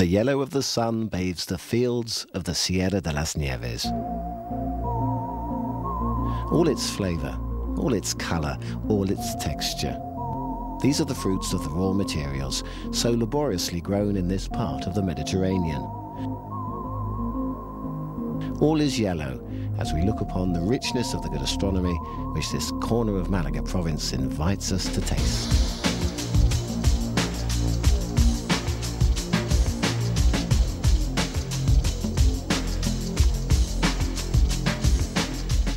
The yellow of the sun bathes the fields of the Sierra de las Nieves. All its flavour, all its colour, all its texture. These are the fruits of the raw materials so laboriously grown in this part of the Mediterranean. All is yellow as we look upon the richness of the gastronomy which this corner of Malaga province invites us to taste.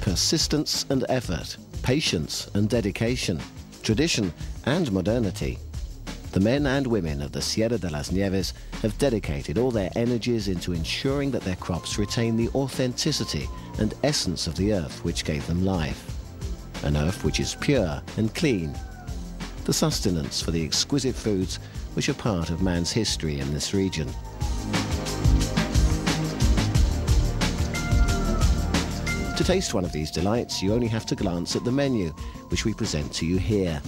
Persistence and effort, patience and dedication, tradition and modernity. The men and women of the Sierra de las Nieves have dedicated all their energies into ensuring that their crops retain the authenticity and essence of the earth which gave them life. An earth which is pure and clean. The sustenance for the exquisite foods which are part of man's history in this region. To taste one of these delights, you only have to glance at the menu, which we present to you here.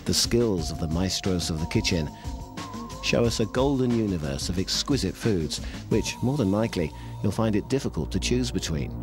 The skills of the maestros of the kitchen show us a golden universe of exquisite foods, which, more than likely, you'll find it difficult to choose between.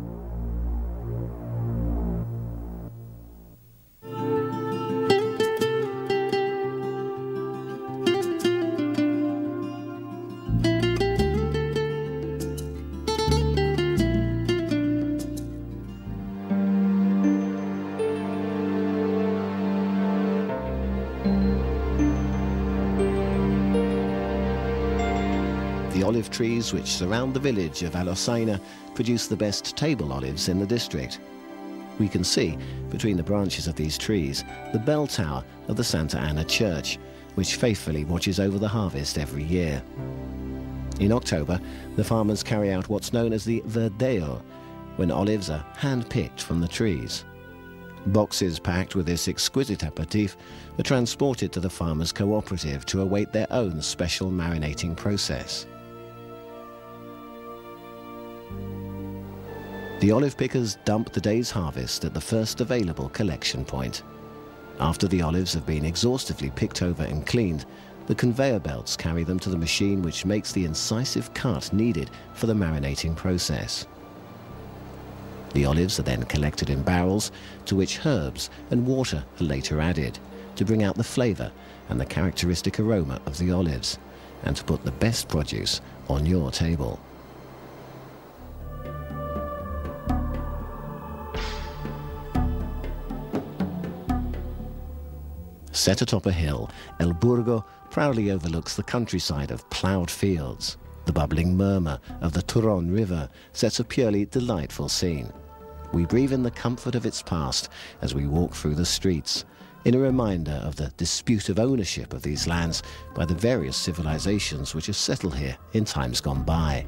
The olive trees which surround the village of Alosaina produce the best table olives in the district. We can see, between the branches of these trees, the bell tower of the Santa Ana Church, which faithfully watches over the harvest every year. In October, the farmers carry out what's known as the verdeo, when olives are hand-picked from the trees. Boxes packed with this exquisite aperitif are transported to the farmers' cooperative to await their own special marinating process. The olive pickers dump the day's harvest at the first available collection point. After the olives have been exhaustively picked over and cleaned, the conveyor belts carry them to the machine which makes the incisive cut needed for the marinating process. The olives are then collected in barrels to which herbs and water are later added to bring out the flavour and the characteristic aroma of the olives and to put the best produce on your table. Set atop a hill, El Burgo proudly overlooks the countryside of ploughed fields. The bubbling murmur of the Turon River sets a purely delightful scene. We breathe in the comfort of its past as we walk through the streets, in a reminder of the dispute of ownership of these lands by the various civilizations which have settled here in times gone by.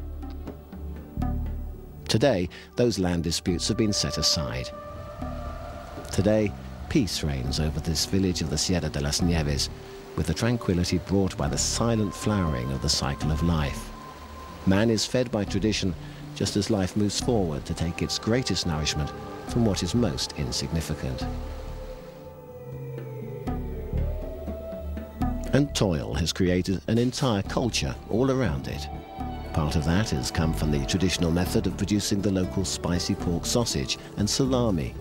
Today, those land disputes have been set aside. Today, peace reigns over this village of the Sierra de las Nieves, with the tranquility brought by the silent flowering of the cycle of life. Man is fed by tradition, just as life moves forward to take its greatest nourishment from what is most insignificant. And toil has created an entire culture all around it. Part of that has come from the traditional method of producing the local spicy pork sausage and salami.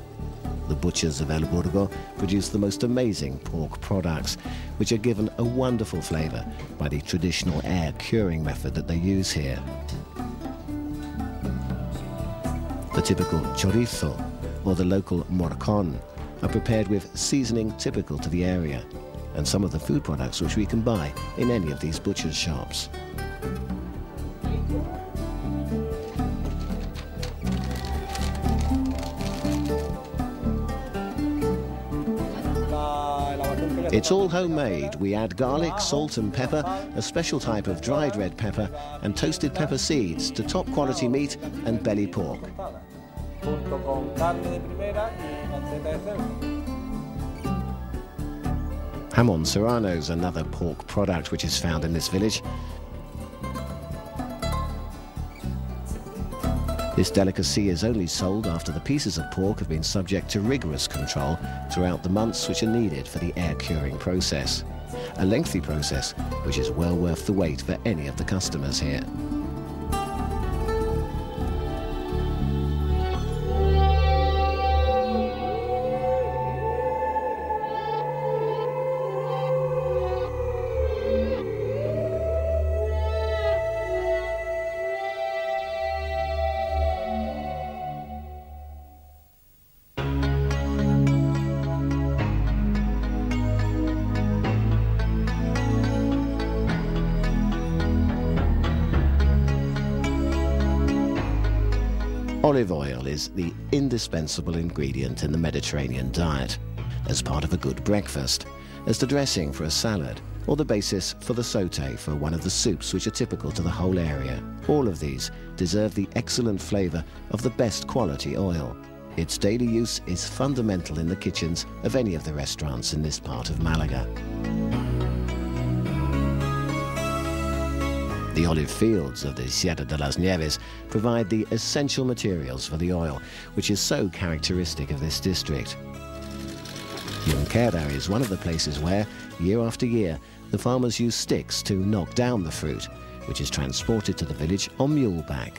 The butchers of El Burgo produce the most amazing pork products, which are given a wonderful flavour by the traditional air curing method that they use here. The typical chorizo, or the local morcon, are prepared with seasoning typical to the area, and some of the food products which we can buy in any of these butchers' shops. It's all homemade. We add garlic, salt and pepper, a special type of dried red pepper, and toasted pepper seeds to top quality meat and belly pork. Jamón serrano is another pork product which is found in this village. This delicacy is only sold after the pieces of pork have been subject to rigorous control throughout the months which are needed for the air curing process. a lengthy process which is well worth the wait for any of the customers here. Olive oil is the indispensable ingredient in the Mediterranean diet, as part of a good breakfast, as the dressing for a salad, or the basis for the sauté for one of the soups which are typical to the whole area. All of these deserve the excellent flavour of the best quality oil. Its daily use is fundamental in the kitchens of any of the restaurants in this part of Malaga. The olive fields of the Sierra de las Nieves provide the essential materials for the oil, which is so characteristic of this district. Junquera is one of the places where, year after year, the farmers use sticks to knock down the fruit, which is transported to the village on muleback.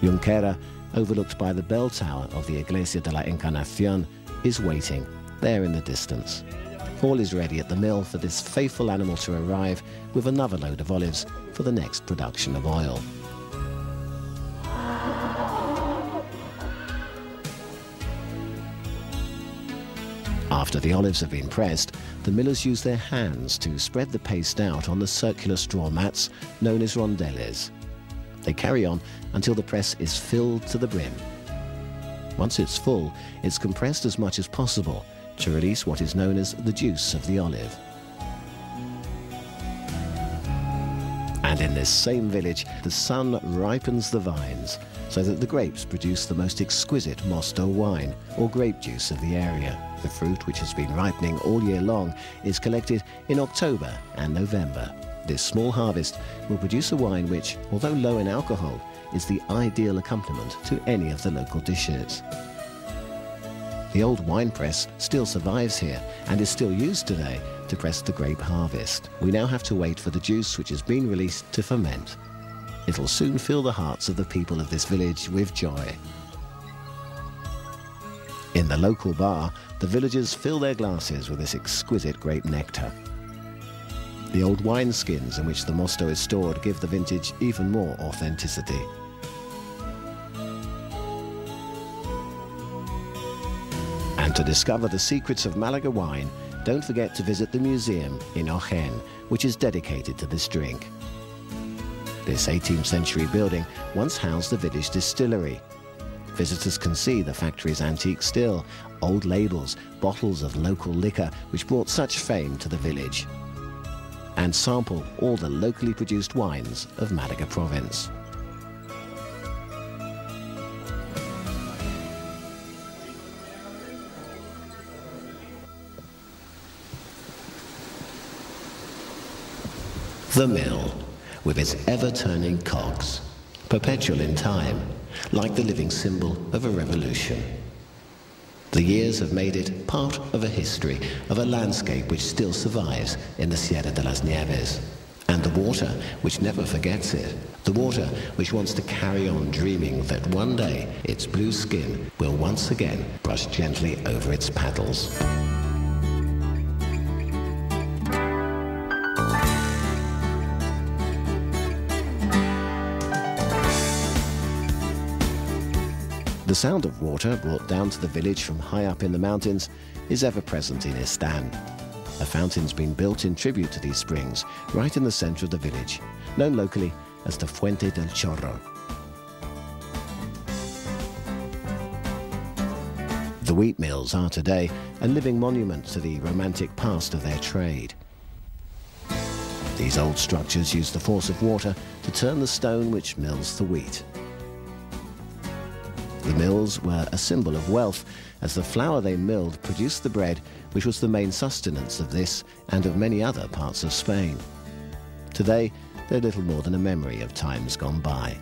Junquera, overlooked by the bell tower of the Iglesia de la Encarnación, is waiting, there in the distance. All is ready at the mill for this faithful animal to arrive with another load of olives for the next production of oil. After the olives have been pressed, the millers use their hands to spread the paste out on the circular straw mats known as rondeles. They carry on until the press is filled to the brim. Once it's full, it's compressed as much as possible to release what is known as the juice of the olive. And in this same village, the sun ripens the vines so that the grapes produce the most exquisite mosto wine, or grape juice of the area. The fruit, which has been ripening all year long, is collected in October and November. This small harvest will produce a wine which, although low in alcohol, is the ideal accompaniment to any of the local dishes. The old wine press still survives here and is still used today to press the grape harvest. We now have to wait for the juice which has been released to ferment. It'll soon fill the hearts of the people of this village with joy. In the local bar, the villagers fill their glasses with this exquisite grape nectar. The old wine skins in which the mosto is stored give the vintage even more authenticity. And to discover the secrets of Malaga wine, don't forget to visit the museum in Ojén, which is dedicated to this drink. This 18th century building once housed the village distillery. Visitors can see the factory's antique still, old labels, bottles of local liquor which brought such fame to the village, and sample all the locally produced wines of Malaga province. The mill, with its ever-turning cogs, perpetual in time, like the living symbol of a revolution. The years have made it part of a history, of a landscape which still survives in the Sierra de las Nieves. And the water which never forgets it, the water which wants to carry on dreaming that one day its blue skin will once again brush gently over its paddles. The sound of water brought down to the village from high up in the mountains is ever present in Istan. A fountain's been built in tribute to these springs, right in the centre of the village, known locally as the Fuente del Chorro. The wheat mills are today a living monument to the romantic past of their trade. These old structures use the force of water to turn the stone which mills the wheat. The mills were a symbol of wealth, as the flour they milled produced the bread which was the main sustenance of this and of many other parts of Spain. Today, they're little more than a memory of times gone by.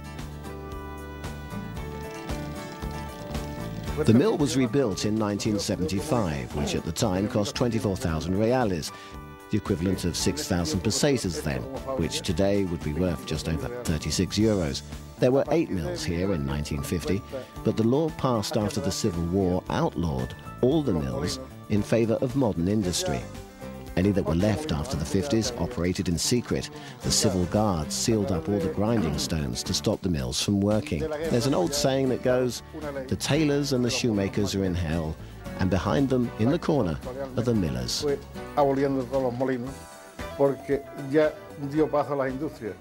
The mill was rebuilt in 1975, which at the time cost 24,000 reales, the equivalent of 6,000 pesetas then, which today would be worth just over 36 euros. There were 8 mills here in 1950, but the law passed after the Civil War outlawed all the mills in favour of modern industry. Any that were left after the 50s operated in secret. The civil guards sealed up all the grinding stones to stop the mills from working. There's an old saying that goes, the tailors and the shoemakers are in hell, and behind them, in the corner, are the millers. Aboliendo todos los molinos, porque ya dio paso a las industrias.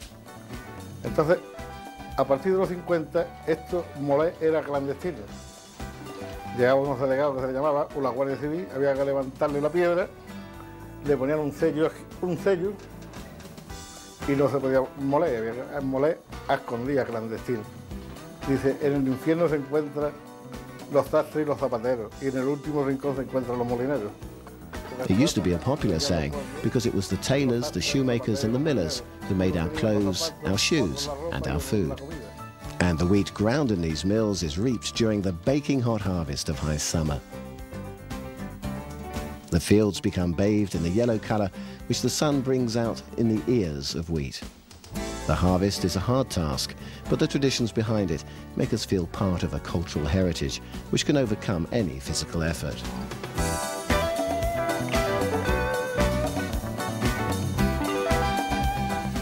Entonces, a partir de los 50, esto molé era clandestino. Llegaba unos delegados que se le llamaba, o la Guardia Civil, había que levantarle la piedra, le ponían un sello y no se podía moler, había que moler a escondidas, clandestino. Dice, en el infierno se encuentran los sastres y los zapateros, y en el último rincón se encuentran los molineros. It used to be a popular saying because it was the tailors, the shoemakers and the millers who made our clothes, our shoes and our food. And the wheat ground in these mills is reaped during the baking hot harvest of high summer. The fields become bathed in the yellow colour which the sun brings out in the ears of wheat. The harvest is a hard task, but the traditions behind it make us feel part of a cultural heritage which can overcome any physical effort.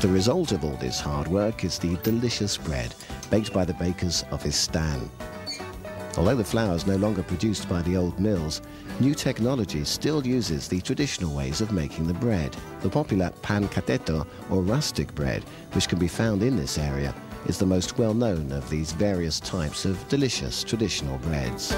The result of all this hard work is the delicious bread baked by the bakers of this stand. Although the flour is no longer produced by the old mills, new technology still uses the traditional ways of making the bread. The popular pan cateto, or rustic bread, which can be found in this area, is the most well-known of these various types of delicious traditional breads.